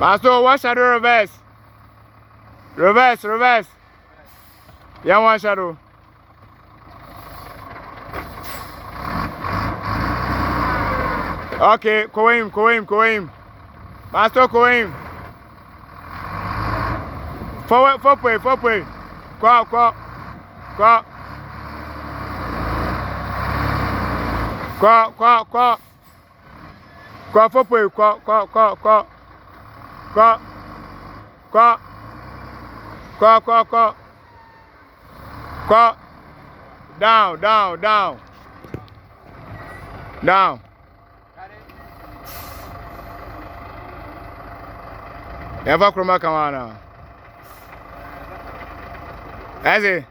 Pastor, what shadow reverse? Reverse. Yeah, one shadow. Okay, go him. Pastor, go him. Forward. Go. Go, forward, go. Down. Never chroma kawana. That's it.